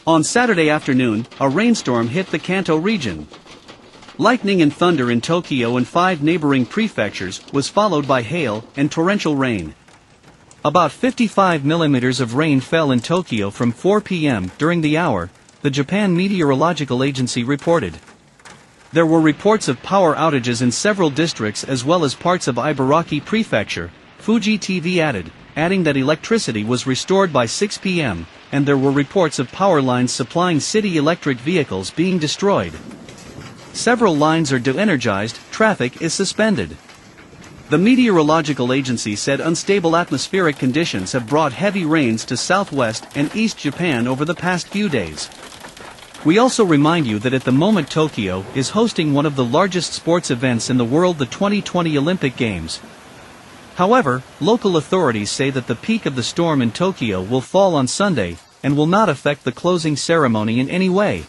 On Saturday afternoon, a rainstorm hit the Kanto region. Lightning and thunder in Tokyo and 5 neighboring prefectures was followed by hail and torrential rain. About 55 millimeters of rain fell in Tokyo from 4 p.m. during the hour, the Japan Meteorological Agency reported. There were reports of power outages in several districts as well as parts of Ibaraki Prefecture, Fuji TV adding that electricity was restored by 6 p.m., and there were reports of power lines supplying city electric vehicles being destroyed. Several lines are de-energized, traffic is suspended. The Meteorological Agency said unstable atmospheric conditions have brought heavy rains to southwest and east Japan over the past few days. We also remind you that at the moment Tokyo is hosting one of the largest sports events in the world, the 2020 Olympic Games. However, local authorities say that the peak of the storm in Tokyo will fall on Sunday, and will not affect the closing ceremony in any way.